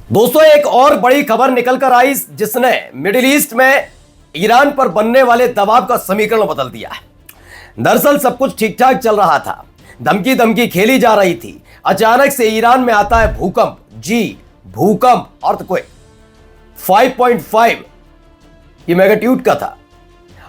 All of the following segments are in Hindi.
दोस्तों, एक और बड़ी खबर निकल कर आई जिसने मिडिल ईस्ट में ईरान पर बनने वाले दबाव का समीकरण बदल दिया है। दरअसल सब कुछ ठीक ठाक चल रहा था, धमकी धमकी खेली जा रही थी। अचानक से ईरान में आता है भूकंप। जी, भूकंप अर्थक्वेक 5.5 ये मैग्नीट्यूड का था।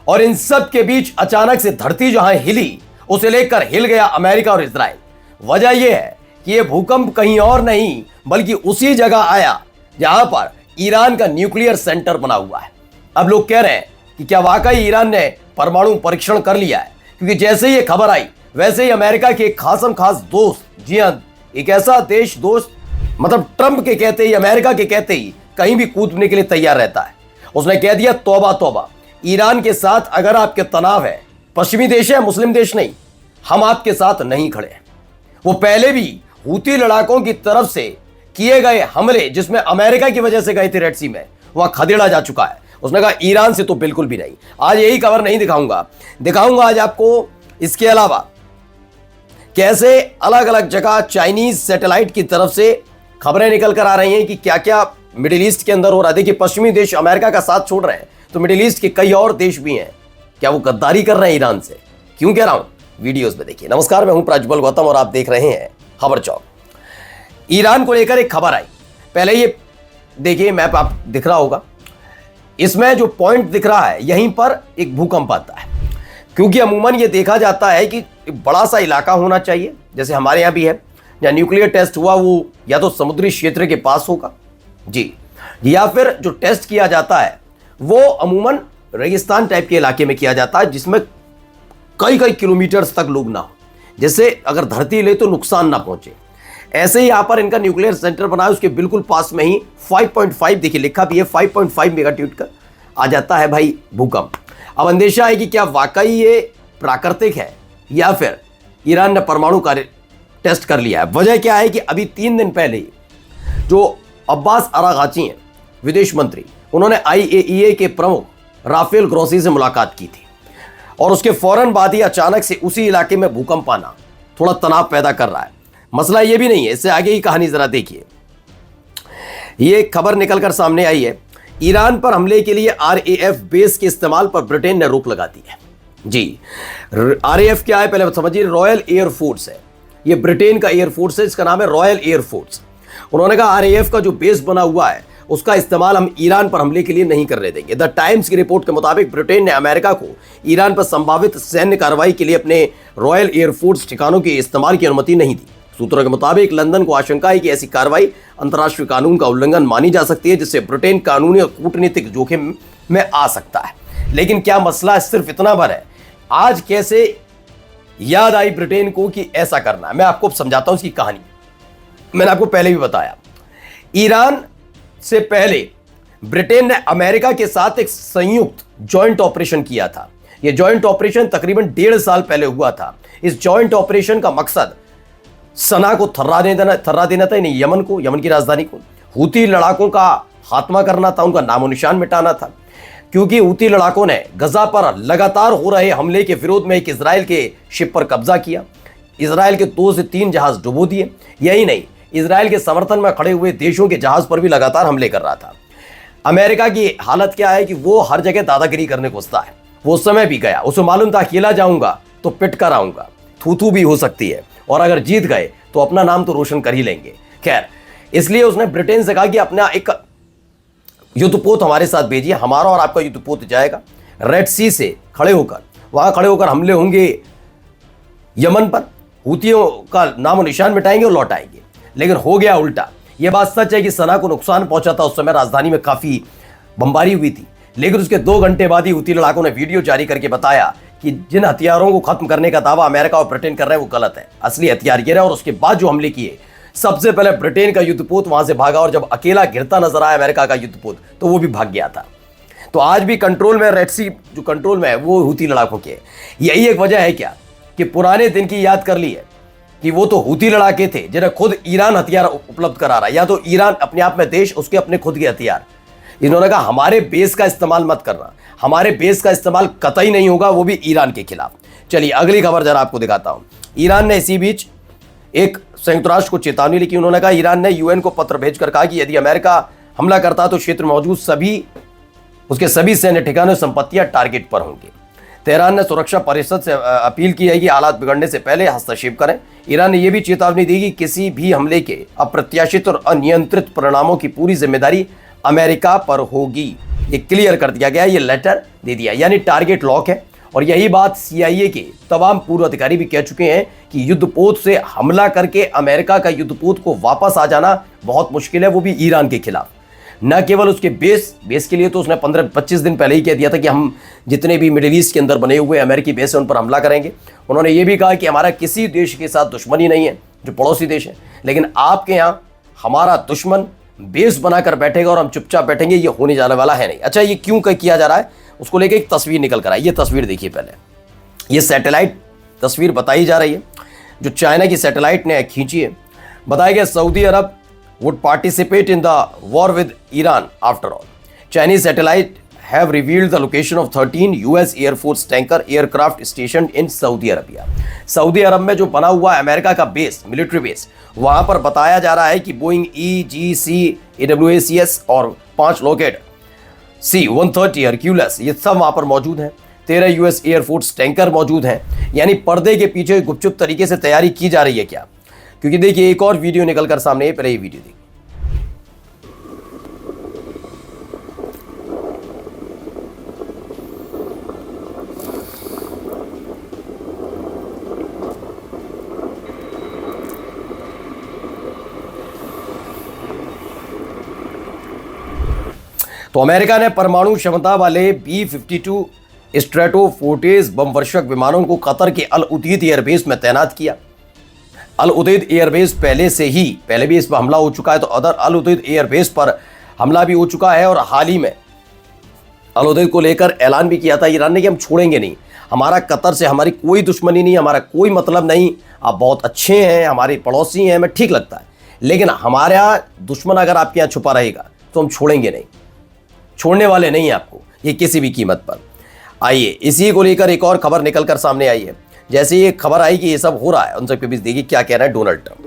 और इन सब के बीच अचानक से धरती जहां हिली, उसे लेकर हिल गया अमेरिका और इजराइल। वजह यह है कि यह भूकंप कहीं और नहीं बल्कि उसी जगह आया जहां पर ईरान का न्यूक्लियर सेंटर बना हुआ है। अब लोग कह रहे हैं कि क्या वाकई ईरान ने परमाणु परीक्षण कर लिया है, क्योंकि जैसे ही ये खबर आई वैसे ही अमेरिका के एक खासम खास दोस्त, जी हां, एक ऐसा देश दोस्त, मतलब ट्रंप के कहते ही, अमेरिका के कहते ही कहीं भी कूदने के लिए तैयार रहता है। उसने कह दिया, तौबा तौबा, ईरान के साथ अगर आपके तनाव है, पश्चिमी देश है, मुस्लिम देश नहीं, हम आपके साथ नहीं खड़े। वो पहले भी हूती लड़ाकों की तरफ से किए गए हमले, जिसमें अमेरिका की वजह से गए थे रेड सी में, वहां खदेड़ा जा चुका है। उसने कहा ईरान से तो बिल्कुल भी नहीं। आज यही खबर नहीं दिखाऊंगा आज आपको इसके अलावा कैसे अलग अलग जगह चाइनीज सैटेलाइट की तरफ से खबरें निकल कर आ रही हैं कि क्या क्या मिडिल ईस्ट के अंदर हो रहा है। देखिए, पश्चिमी देश अमेरिका का साथ छोड़ रहे हैं तो मिडिल ईस्ट के कई और देश भी हैं। क्या वो गद्दारी कर रहे हैं ईरान से? क्यों कह रहा हूं, वीडियोस में देखिए। नमस्कार, मैं हूं प्रज्वल गौतम और आप देख रहे हैं खबर चौक। ईरान को लेकर एक खबर आई। पहले ये देखिए, मैप आप दिख रहा होगा, इसमें जो पॉइंट दिख रहा है यहीं पर एक भूकंप आता है। क्योंकि अमूमन ये देखा जाता है कि बड़ा सा इलाका होना चाहिए, जैसे हमारे यहाँ भी है, जहाँ न्यूक्लियर टेस्ट हुआ वो या तो समुद्री क्षेत्र के पास होगा, जी, या फिर जो टेस्ट किया जाता है वो अमूमन रेगिस्तान टाइप के इलाके में किया जाता है, जिसमें कई कई किलोमीटर्स तक लोग ना हो, जैसे अगर धरती ले तो नुकसान ना पहुंचे। ऐसे ही यहां पर इनका न्यूक्लियर सेंटर बना है, उसके बिल्कुल पास में ही 5.5 देखिए लिखा भी है, 5.5 मेगाट्यूड का आ जाता है भाई भूकंप। अब अंदेशा है कि क्या वाकई ये प्राकृतिक है या फिर ईरान ने परमाणु कार्य टेस्ट कर लिया है। वजह क्या है कि अभी 3 दिन पहले ही जो अब्बास अरागाची हैं, विदेश मंत्री, उन्होंने IAEA के प्रमुख राफेल ग्रोसी से मुलाकात की थी और उसके फौरन बाद ही अचानक से उसी इलाके में भूकंप आना थोड़ा तनाव पैदा कर रहा है। मसला ये भी नहीं है, इससे आगे की कहानी जरा देखिए। ये खबर निकलकर सामने आई है, ईरान पर हमले के लिए RAF बेस के इस्तेमाल पर ब्रिटेन ने रोक लगा दी है। जी, RAF क्या है पहले समझिए। रॉयल एयर फोर्स है, ये ब्रिटेन का एयर फोर्स है, इसका नाम है रॉयल एयर फोर्स। उन्होंने कहा RAF का जो बेस बना हुआ है उसका इस्तेमाल हम ईरान पर हमले के लिए नहीं करने देंगे। द टाइम्स की रिपोर्ट के मुताबिक ब्रिटेन ने अमेरिका को ईरान पर संभावित सैन्य कार्रवाई के लिए अपने रॉयल एयरफोर्स ठिकानों के इस्तेमाल की अनुमति नहीं दी। सूत्रों के मुताबिक लंदन को आशंका है कि ऐसी कार्रवाई अंतर्राष्ट्रीय कानून का उल्लंघन मानी जा सकती है, जिससे ब्रिटेन कानूनी और कूटनीतिक जोखिम में आ सकता है। लेकिन क्या मसला सिर्फ इतना भर है? आज कैसे याद आई ब्रिटेन को कि ऐसा करना है, मैं आपको समझाता हूं इसकी कहानी। मैंने आपको पहले भी बताया, ईरान से पहले ब्रिटेन ने अमेरिका के साथ एक संयुक्त जॉइंट ऑपरेशन किया था। यह जॉइंट ऑपरेशन तकरीबन 1.5 साल पहले हुआ था। इस जॉइंट ऑपरेशन का मकसद सना को थर्रा देना था, नहीं, यमन की राजधानी को हूती लड़ाकों का खात्मा करना था, उनका नामो निशान मिटाना था। क्योंकि हूती लड़ाकों ने गजा पर लगातार हो रहे हमले के विरोध में एक इजराइल के शिप पर कब्जा किया, इजराइल के 2 से 3 जहाज डुबो दिए। यही नहीं, इजराइल के समर्थन में खड़े हुए देशों के जहाज पर भी लगातार हमले कर रहा था। अमेरिका की हालत क्या है कि वो हर जगह दादागिरी करने घुसता है। वो समय भी गया, उसे मालूम था अकेला जाऊंगा तो पिट कर आऊंगा, थू भी हो सकती है, और अगर जीत गए तो अपना नाम तो रोशन कर ही लेंगे। खैर, इसलिए उसने ब्रिटेन से कहा कि अपना एक युद्धपोत हमारे साथ भेजिए, हमारा और आपका युद्धपोत जाएगा रेड सी से वहां खड़े होकर हमले होंगे यमन पर, हूतियों का नामो निशान मिटाएंगे और लौट आएंगे। लेकिन हो गया उल्टा। यह बात सच है कि सना को नुकसान पहुंचा था, उस समय राजधानी में काफी बमबारी हुई थी। लेकिन उसके 2 घंटे बाद ही हूती लड़ाकों ने वीडियो जारी करके बताया कि जिन हथियारों को खत्म करने का दावा अमेरिका और ब्रिटेन कर रहे हैं वो गलत है, असली हथियार ये रहे। और उसके बाद जो हमले किए, सबसे पहले ब्रिटेन का युद्धपोत वहां से भागा, और जब अकेला गिरता नजर आया अमेरिका का युद्धपोत तो वो भी भाग गया था। तो आज भी कंट्रोल में रेड सी जो कंट्रोल में है वो हूती लड़ाकों के। यही एक वजह है क्या कि पुराने दिन की याद कर ली है कि वो तो हूती लड़ाके थे जिन्हें खुद ईरान हथियार उपलब्ध करा रहा है, या तो ईरान अपने आप में देश, उसके अपने खुद के हथियार। इन्होंने कहा हमारे बेस का इस्तेमाल मत करना, हमारे बेस का इस्तेमाल कतई नहीं होगा, वो भी ईरान के खिलाफ। चलिए अगली खबर जरा आपको दिखाता हूं। ईरान ने इसी बीच एक संयुक्त राष्ट्र को चेतावनी लिखी। उन्होंने कहा, ईरान ने यूएन को पत्र भेजकर कहा कि यदि अमेरिका हमला करता तो क्षेत्र में मौजूद उसके सभी सैन्य ठिकाने और संपत्तियां टारगेट पर होंगे। तेहरान ने सुरक्षा परिषद से अपील की है कि हालात बिगड़ने से पहले हस्तक्षेप करें। ईरान ने यह भी चेतावनी दी कि किसी भी हमले के अप्रत्याशित और अनियंत्रित परिणामों की पूरी जिम्मेदारी अमेरिका पर होगी। ये क्लियर कर दिया गया, ये लेटर दे दिया, यानी टारगेट लॉक है। और यही बात सीआईए के तमाम पूर्व अधिकारी भी कह चुके हैं कि युद्धपोत से हमला करके अमेरिका का युद्धपोत को वापस आ जाना बहुत मुश्किल है, वो भी ईरान के खिलाफ। न केवल उसके बेस के लिए तो उसने 15-25 दिन पहले ही कह दिया था कि हम जितने भी मिडिल ईस्ट के अंदर बने हुए अमेरिकी बेस हैं उन पर हमला करेंगे। उन्होंने ये भी कहा कि हमारा किसी देश के साथ दुश्मनी नहीं है जो पड़ोसी देश है, लेकिन आपके यहाँ हमारा दुश्मन बेस बनाकर बैठेगा और हम चुपचाप बैठेंगे, ये होने जाने वाला है नहीं। अच्छा, ये क्यों किया जा रहा है उसको लेकर एक तस्वीर निकल कर आई। ये तस्वीर देखिए पहले, ये सैटेलाइट तस्वीर बताई जा रही है जो चाइना की सैटेलाइट ने खींची है। बताया गया Saudi Arab would participate in the war with Iran after all. Chinese satellite have revealed the location of 13 US Air Force tanker aircraft stationed in Saudi Arabia. सऊदी अरब में जो बना हुआ है अमेरिका का बेस, मिलिट्री बेस, वहां पर बताया जा रहा है कि बोइंग EGC AWACS और 5 लॉकहेड C-130 हरक्यूलिस ये सब वहां पर मौजूद हैं। 13 US एयर फोर्स टैंकर मौजूद हैं। यानी पर्दे के पीछे गुपचुप तरीके से तैयारी की जा रही है क्या? क्योंकि देखिए एक और वीडियो निकलकर सामने है, पहले ये वीडियो देखिए। तो अमेरिका ने परमाणु क्षमता वाले B-52 स्ट्रेटोफोर्टेज बम वर्षक विमानों को कतर के अल उदैद एयरबेस में तैनात किया। अल उदैद एयरबेस पहले भी इस पर हमला हो चुका है, तो अल उदैद एयरबेस पर हमला भी हो चुका है। और हाल ही में अल उदैद को लेकर ऐलान भी किया था ईरान ने कि हम छोड़ेंगे नहीं, हमारा कतर से हमारी कोई दुश्मनी नहीं, हमारा कोई मतलब नहीं, आप बहुत अच्छे हैं, हमारे पड़ोसी हैं, हमें ठीक लगता है, लेकिन हमारा दुश्मन अगर आपके यहाँ छुपा रहेगा तो हम छोड़ेंगे नहीं, छोड़ने वाले नहीं आपको, ये किसी भी कीमत पर। आइए इसी को लेकर एक और खबर निकल कर सामने आई है। जैसे ये खबर आई कि ये सब हो रहा है, उन सबके बीच देखिए क्या कह रहा है Donald Trump.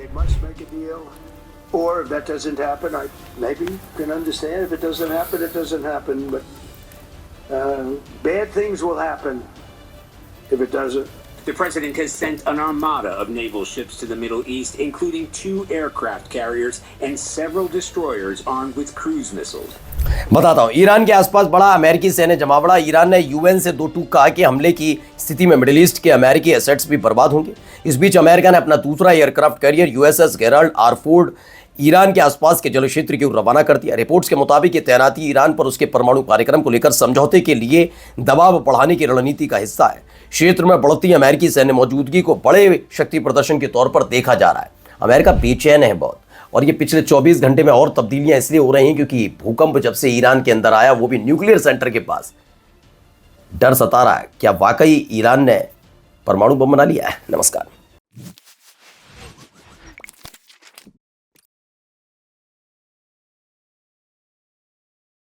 The president has sent an armada of naval ships to the Middle East, including 2 aircraft carriers and several destroyers armed with cruise missiles. बताता हूं, ईरान के आसपास बड़ा अमेरिकी सैन्य जमावड़ा। ईरान ने यूएन से 2 टूक कहा कि हमले की स्थिति में मिडिल ईस्ट के अमेरिकी एसेट्स भी बर्बाद होंगे। इस बीच अमेरिका ने अपना दूसरा aircraft carrier USS Gerald R Ford Iran के आसपास के जल क्षेत्र की ओर रवाना कर दिया। रिपोर्ट्स के मुताबिक ये तैनाती ईरान पर उसके परमाणु कार्यक्रम को लेकर समझौते के लिए दबाव बढ़ाने की रणनीति का हिस्सा है। क्षेत्र में बढ़ती अमेरिकी सैन्य मौजूदगी को बड़े शक्ति प्रदर्शन के तौर पर देखा जा रहा है। अमेरिका बेचैन है बहुत, और ये पिछले 24 घंटे में और तब्दीलियां इसलिए हो रही हैं क्योंकि भूकंप जब से ईरान के अंदर आया, वो भी न्यूक्लियर सेंटर के पास, डर सता रहा है क्या वाकई ईरान ने परमाणु बम बना लिया है। नमस्कार।